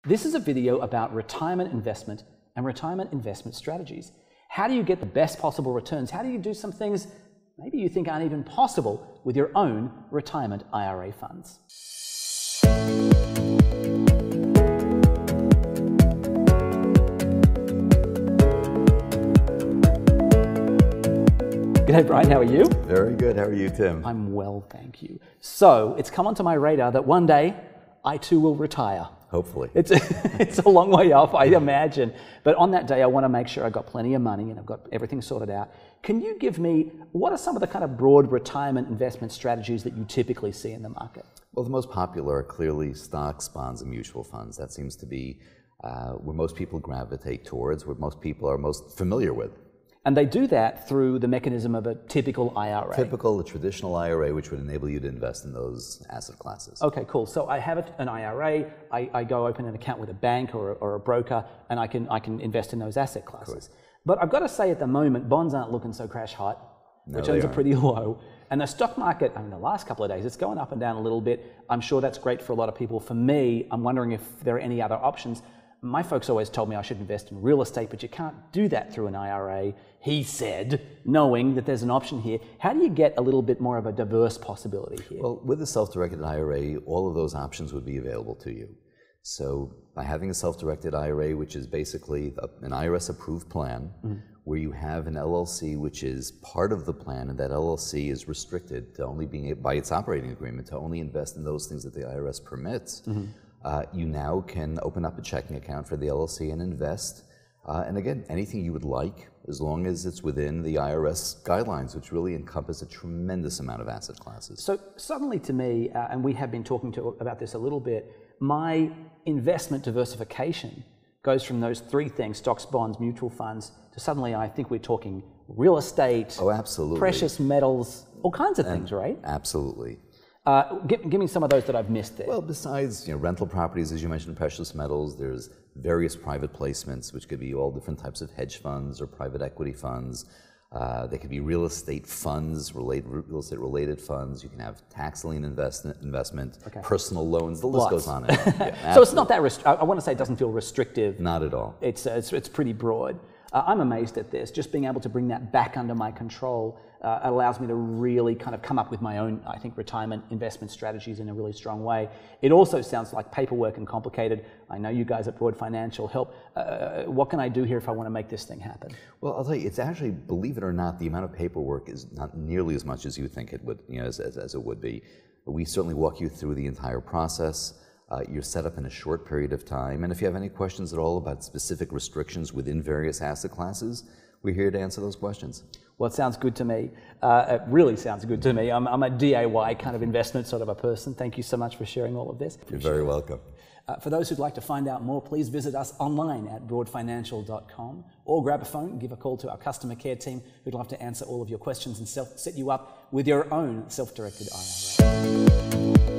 This is a video about retirement investment and retirement investment strategies. How do you get the best possible returns? How do you do some things maybe you think aren't even possible with your own retirement IRA funds? G'day Brian, how are you? Very good, how are you, Tim? I'm well, thank you. So, it's come onto my radar that one day I too will retire. Hopefully. It's a long way off, I imagine. But on that day, I want to make sure I've got plenty of money and I've got everything sorted out. Can you give me, what are some of the kind of broad retirement investment strategies that you typically see in the market? Well, the most popular are clearly stocks, bonds, and mutual funds. That seems to be where most people gravitate towards, what most people are most familiar with. And they do that through the mechanism of a typical IRA. A traditional IRA, which would enable you to invest in those asset classes. Okay, cool. So I have an IRA, I go open an account with a bank or a broker, and I can invest in those asset classes. Correct. But I've got to say at the moment, bonds aren't looking so crash hot. No, Returns are pretty low. And the stock market, I mean, the last couple of days, it's going up and down a little bit. I'm sure that's great for a lot of people. For me, I'm wondering if there are any other options. My folks always told me I should invest in real estate, but you can't do that through an IRA, he said, knowing that there's an option here. How do you get a little bit more of a diverse possibility here? Well, with a self-directed IRA, all of those options would be available to you. So by having a self-directed IRA, which is basically an IRS-approved plan, where you have an LLC which is part of the plan, and that LLC is restricted to only being able, by its operating agreement, to only invest in those things that the IRS permits. You now can open up a checking account for the LLC and invest. And again, anything you would like, as long as it's within the IRS guidelines, which really encompass a tremendous amount of asset classes. So suddenly to me, and we have been talking about this a little bit, my investment diversification goes from those three things, stocks, bonds, mutual funds, to suddenly I think we're talking real estate, oh, absolutely, precious metals, all kinds of things, right? Absolutely. Give me some of those that I've missed there. Well, besides rental properties, as you mentioned, precious metals, there's various private placements, which could be all different types of hedge funds or private equity funds. They could be real estate funds, real estate related funds. You can have tax lien investment, okay, personal loans. The list goes on and on. Yeah, so it's not that I want to say it doesn't feel restrictive. Not at all. It's pretty broad. I'm amazed at this. Just being able to bring that back under my control allows me to really kind of come up with my own, I think, retirement investment strategies in a really strong way. It also sounds like paperwork and complicated. I know you guys at Broad Financial help. What can I do here if I want to make this thing happen? Well, I'll tell you, it's actually, believe it or not, the amount of paperwork is not nearly as much as you think it would, as it would be. We certainly walk you through the entire process. You're set up in a short period of time, and if you have any questions at all about specific restrictions within various asset classes, we're here to answer those questions. Well, it sounds good to me. It really sounds good to me. I'm a DIY kind of investment sort of a person. Thank you so much for sharing all of this. You're very welcome. For those who'd like to find out more, please visit us online at broadfinancial.com or grab a phone and give a call to our customer care team who'd love to answer all of your questions and set you up with your own self-directed IRA.